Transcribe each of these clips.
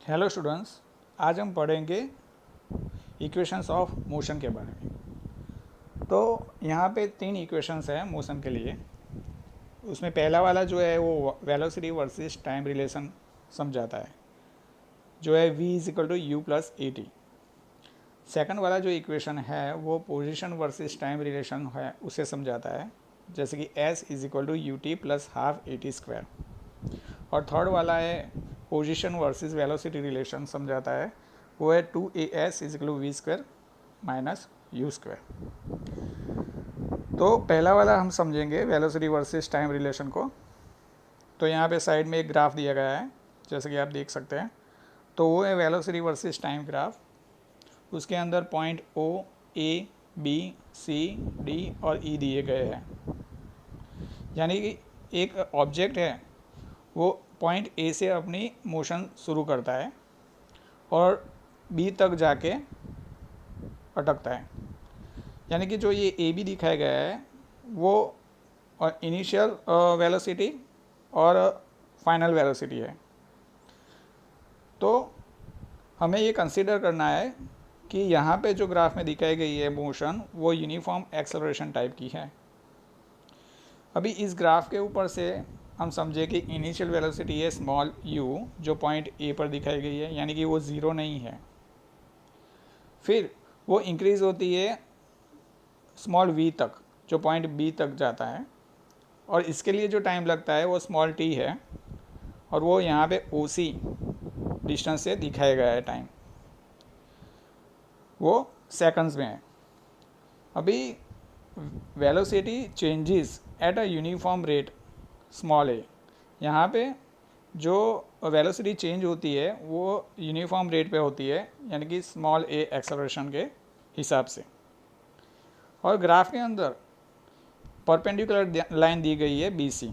Hello students, आज हम पढ़ेंगे इक्वेशंस ऑफ मोशन के बारे में। तो यहाँ पे तीन इक्वेशंस हैं मोशन के लिए। उसमें पहला वाला जो है वो वेलोसिटी वर्सेस टाइम रिलेशन समझाता है, जो है v is equal to U plus A T. Second वाला जो इक्वेशन है वो पोजिशन वर्सेस टाइम रिलेशन है, उसे समझाता है, जैसे कि s is equal to U T plus half A T square. और थर्ड वाला है पोजिशन वर्सेस वेलोसिटी रिलेशन समझाता है, वो है 2as is equal V square minus you square. तो पहला वाला हम समझेंगे वेलोसिटी वर्सेस टाइम रिलेशन को। तो यहाँ पे साइड में एक ग्राफ दिया गया है, जैसे कि आप देख सकते हैं। तो वो है वेलोसिटी वर्सेस टाइम ग्राफ। उसके अंदर point O, A, B, C, D और ई दिए गए हैं। यानी कि एक ऑब्जेक्ट है, वो पॉइंट ए से अपनी मोशन शुरू करता है और बी तक जाके अटकता है। यानी कि जो ये ए बी दिखाया गया है वो इनिशियल वेलोसिटी और फाइनल वेलोसिटी है। तो हमें ये कंसीडर करना है कि यहाँ पे जो ग्राफ में दिखाई गई है मोशन, वो यूनिफॉर्म एक्सेलरेशन टाइप की है। अभी इस ग्राफ के ऊपर से हम समझे कि इनिशियल वेलोसिटी है स्मॉल यू, जो पॉइंट ए पर दिखाई गई है, यानी कि वो ज़ीरो नहीं है। फिर वो इंक्रीज़ होती है स्मॉल वी तक, जो पॉइंट बी तक जाता है, और इसके लिए जो टाइम लगता है वो स्मॉल टी है, और वो यहाँ पे ओ सी डिस्टेंस से दिखाया गया है टाइम, वो सेकंड्स में है। अभी velocity changes at a uniform rate small A, यहाँ पे जो वेलोसिटी चेंज होती है वो यूनिफॉर्म रेट पे होती है, यानी कि स्मॉल ए एक्सेलरेशन के हिसाब से। और ग्राफ के अंदर परपेंडिकुलर लाइन दी गई है बी सी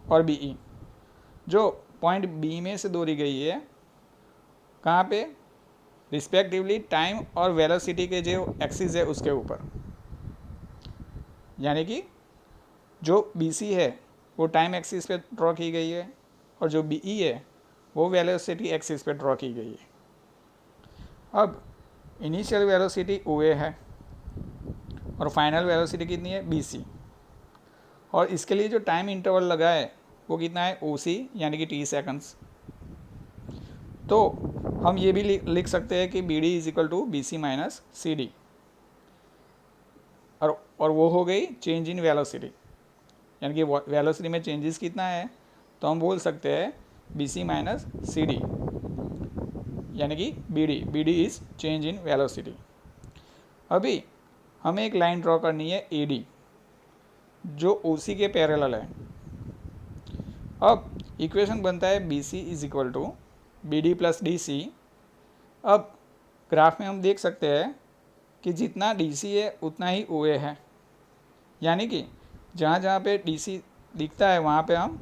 और बी ई, जो पॉइंट बी में से दौड़ी गई है, कहाँ पे, रिस्पेक्टिवली टाइम और वेलोसिटी के जो एक्सिस है उसके ऊपर। यानी कि जो बी सी है वो टाइम एक्सिस पे ड्रॉ की गई है, और जो बी ई है वो वेलोसिटी एक्सिस पे ड्रॉ की गई है। अब इनिशियल वेलोसिटी ओ ए है और फाइनल वेलोसिटी कितनी है, बी सी। और इसके लिए जो टाइम इंटरवल लगा है वो कितना है, ओ सी, यानी कि टी सेकंड्स। तो हम ये भी लिख सकते हैं कि B D is equal to B C minus C D, और वो हो गई चेंज इन वेलोसिटी। यानी कि वेलोसिटी में चेंजेस कितना है, तो हम बोल सकते हैं B C minus C D, यानी कि B D is change in velocity. अभी हमें एक लाइन ड्रॉ करनी है ए डी, जो ओ सी के पैरेलल है। अब इक्वेशन बनता है B C is equal to B D plus D C. अब ग्राफ में हम देख सकते हैं कि जितना डी सी है उतना ही ओ ए है, यानी कि जहाँ जहाँ पे डी सी दिखता है वहाँ पे हम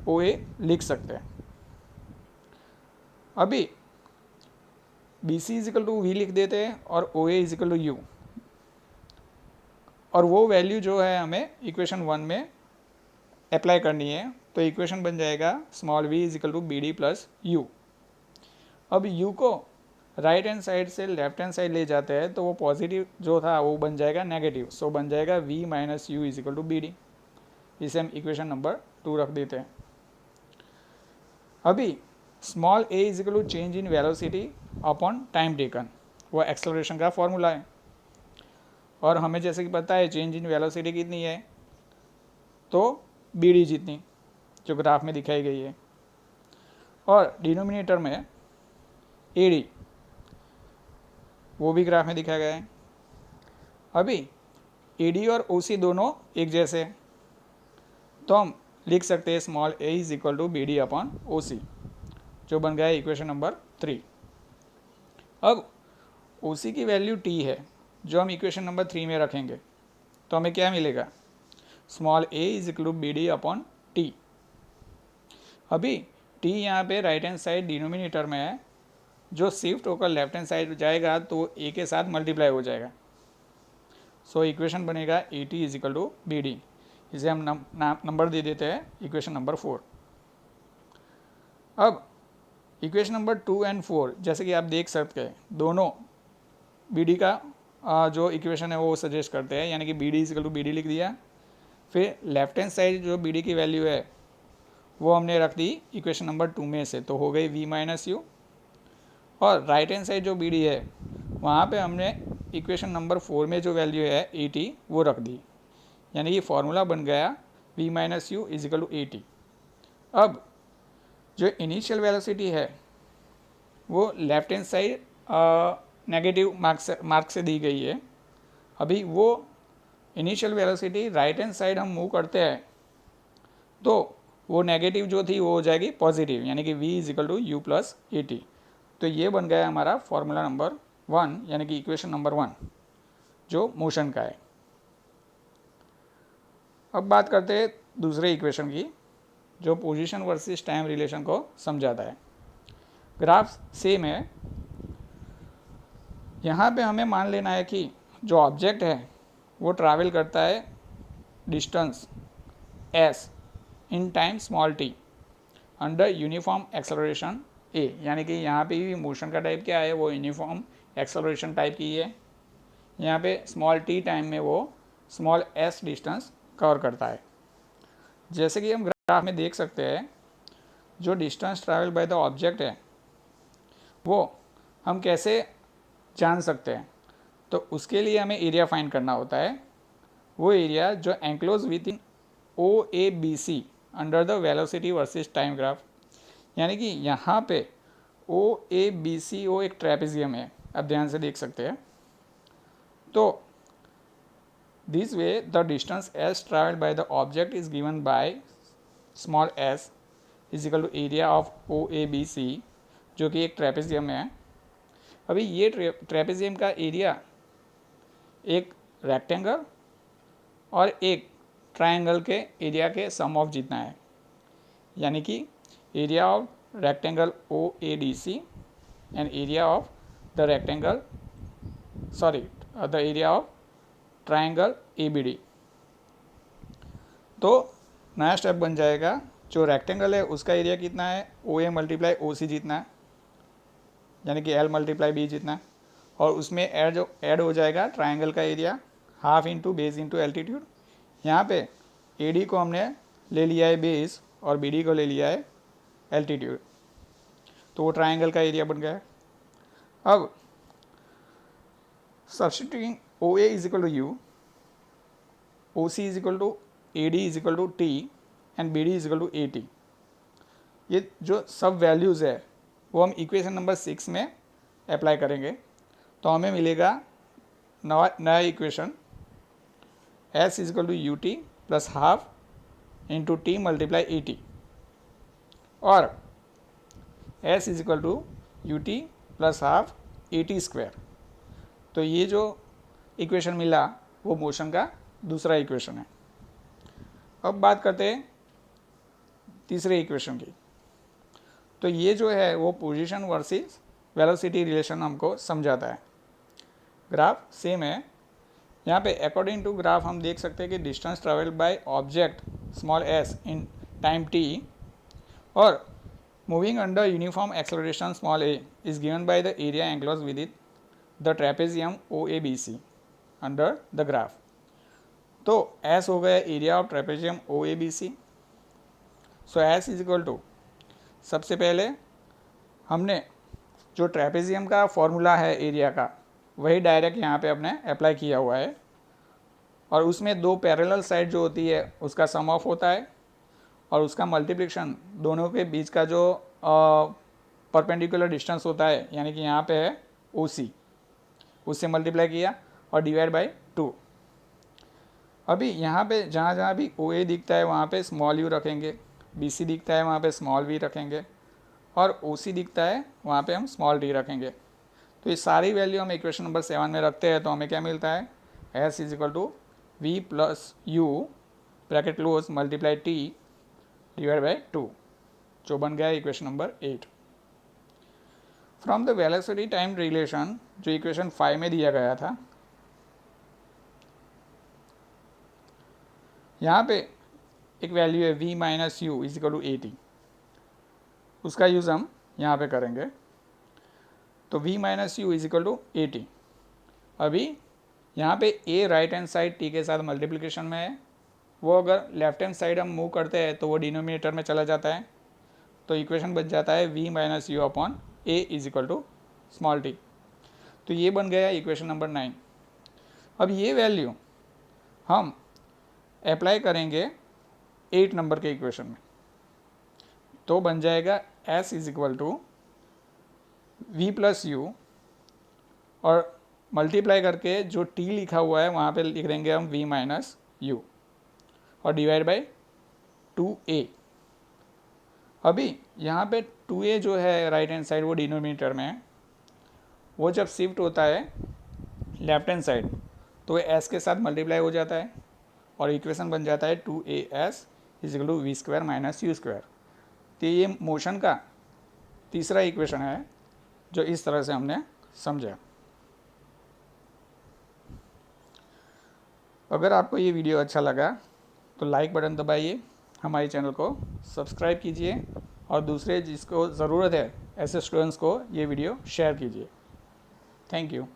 ओ ए लिख सकते हैं। अभी B C is equal to V लिख देते हैं और O A is equal to U, और वो वैल्यू जो है हमें इक्वेशन 1 में अप्लाई करनी है। तो इक्वेशन बन जाएगा small V is equal to B D plus U. अब यू को राइट हैंड साइड से लेफ्ट हैंड साइड ले जाते हैं तो वो पॉजिटिव जो था वो बन जाएगा नेगेटिव, सो बन जाएगा v minus you is equal to B D. इसे हम इक्वेशन नंबर 2 रख देते हैं। अभी small a is equal to change in velocity upon time taken, वो एक्सेलरेशन का फॉर्मूला है। और हमें जैसे कि पता है चेंज इन वेलोसिटी कितनी है, तो बी डी जितनी, जो ग्राफ में दिखाई गई है, और डिनोमिनेटर में ए डी, वो भी ग्राफ में दिखाया गया है। अभी ए डी और ओ सी दोनों एक जैसे हैं, तो हम लिख सकते हैं small A is equal to B D upon O C, जो बन गया इक्वेशन नंबर 3। अब ओ सी की वैल्यू टी है, जो हम इक्वेशन नंबर 3 में रखेंगे, तो हमें क्या मिलेगा, small A is equal to B D upon T. अभी टी यहाँ पे राइट हैंड साइड डिनोमिनेटर में है, जो शिफ्ट होकर लेफ्ट हैंड साइड जाएगा तो ए के साथ मल्टीप्लाई हो जाएगा। सो इक्वेशन बनेगा A T is equal to B D. इसे हम नंबर दे देते हैं इक्वेशन नंबर 4। अब इक्वेशन नंबर 2 एंड 4 जैसे कि आप देख सकते हैं दोनों बी डी का जो इक्वेशन है वो सजेस्ट करते हैं, यानी कि B D is equal to B D लिख दिया। फिर लेफ्ट हैंड साइड जो बी डी की वैल्यू है वो हमने रख दी इक्वेशन नंबर 2 में से, तो हो गई वी माइनस यू। और राइट हैंड साइड जो बी डी है वहाँ पे हमने इक्वेशन नंबर 4 में जो वैल्यू है ए टी वो रख दी, यानी कि फॉर्मूला बन गया V minus U is equal to A T. अब जो इनिशियल वेलोसिटी है वो left hand side negative mark से दी गई है। अभी वो initial velocity right hand side हम मूव करते हैं तो वो नेगेटिव जो थी वो हो जाएगी पॉजिटिव, यानी कि v is equal to U plus A T. तो ये बन गया हमारा फॉर्मूला नंबर 1, यानी कि इक्वेशन नंबर 1 जो मोशन का है। अब बात करते हैं दूसरे इक्वेशन की जो पोजीशन वर्सेस टाइम रिलेशन को समझाता है। ग्राफ सेम है। यहाँ पे हमें मान लेना है कि जो ऑब्जेक्ट है वो ट्रैवल करता है distance s in time small t under uniform acceleration a, यानी कि यहाँ पे भी मोशन का टाइप क्या है वो यूनिफॉर्म एक्सेलरेशन टाइप की है। यहाँ पे स्मॉल t टाइम में वो स्मॉल s डिस्टेंस कवर करता है। जैसे कि हम ग्राफ में देख सकते हैं जो distance travel by the object है वो हम कैसे जान सकते हैं, तो उसके लिए हमें एरिया फाइंड करना होता है। वो एरिया जो enclose within O A B C under the velocity versus time graph, यानी कि यहाँ पे ओ ए बी सी ओ एक ट्रेपेजियम है, आप ध्यान से देख सकते हैं। तो this way the distance S travelled by the object is given by small S is equal to area of O A B C, जो कि एक ट्रेपेजियम है। अभी ये ट्रेपेजियम का एरिया एक रेक्टेंगल और एक ट्रायंगल के एरिया के सम ऑफ जितना है, यानी कि area of rectangle O A D C and area of the rectangle the area of triangle A B D. तो नया स्टेप बन जाएगा, जो रेक्टेंगल है उसका एरिया कितना है ओ ए मल्टीप्लाई ओ सी जितना है, यानी कि एल मल्टीप्लाई बी जितना है, और उसमें ऐड हो जाएगा ट्रायंगल का area half into base into altitude. यहाँ पे ए डी को हमने ले लिया है बेस और बी डी को ले लिया है एल्टीट्यूड, तो वो ट्रायंगल का एरिया बन गया है। अब substituting O A is equal to u, O C is equal to A D is equal to t and B D is equal to A t, ये जो सब वैल्यूज़ है वो हम इक्वेशन नंबर 6 में अप्लाई करेंगे, तो हमें मिलेगा नया equation s is equal to U T plus half into t multiply a t, और s is equal to U T plus half A T square. तो ये जो इक्वेशन मिला वो मोशन का दूसरा इक्वेशन है। अब बात करते हैं तीसरे इक्वेशन की। तो ये जो है वो पोजीशन वर्सेस वेलोसिटी रिलेशन हमको समझाता है। ग्राफ सेम है। यहाँ पे अकॉर्डिंग टू ग्राफ हम देख सकते हैं कि distance travel by object small s in time t और moving under uniform acceleration small a is given by the area enclose with it the trapezium O A B C under the graph. तो s हो गया area of trapezium O A B C. So s is equal to, सबसे पहले हमने जो trapezium का formula है area का वही डायरेक्ट यहाँ पे अपने अप्लाई किया हुआ है, और उसमें दो पैरेलल साइड जो होती है उसका सम ऑफ होता है और उसका मल्टीप्लिकेशन दोनों के बीच का जो परपेंडिकुलर डिस्टेंस होता है, यानी कि यहाँ पे है ओ सी, उससे मल्टीप्लाई किया और डिवाइड बाई 2। अभी यहाँ पे जहाँ जहाँ भी ओ ए दिखता है वहाँ पे स्मॉल यू रखेंगे, बी सी दिखता है वहाँ पे स्मॉल वी रखेंगे, और ओ सी दिखता है वहाँ पे हम स्मॉल डी रखेंगे। तो ये सारी वैल्यू हम इक्वेशन नंबर 7 में रखते हैं, तो हमें क्या मिलता है s is equal to v plus u bracket close multiply t divide by 2, जो बन गया equation number 8। From the velocity time relation जो इक्वेशन 5 में दिया गया था, यहाँ पे एक वैल्यू है v minus you is equal to A t, उसका यूज़ हम यहाँ पे करेंगे तो v minus you is equal to A t. अभी यहाँ पे a right hand side t के साथ मल्टीप्लिकेशन में है, वो अगर लेफ्ट हैंड साइड हम मूव करते हैं तो वो डिनोमिनेटर में चला जाता है, तो इक्वेशन बच जाता है v minus u upon a is equal to small t। तो ये बन गया इक्वेशन नंबर 9। अब ये वैल्यू हम अप्लाई करेंगे 8 नंबर के इक्वेशन में, तो बन जाएगा s is equal to v plus u और मल्टीप्लाई करके जो t लिखा हुआ है वहाँ पे लिख देंगे हम v माइनस यू और डिवाइड बाई 2a। अभी यहाँ पे 2a जो है राइट हैंड साइड वो डिनोमिनेटर में है, वो जब शिफ्ट होता है लेफ्ट हैंड साइड तो s के साथ मल्टीप्लाई हो जाता है और इक्वेशन बन जाता है 2as is equal to v square minus you square. तो ये मोशन का तीसरा इक्वेशन है जो इस तरह से हमने समझा। अगर आपको ये वीडियो अच्छा लगा तो लाइक बटन दबाइए, हमारे चैनल को सब्सक्राइब कीजिए और दूसरे जिसको ज़रूरत है ऐसे स्टूडेंट्स को ये वीडियो शेयर कीजिए। Thank you.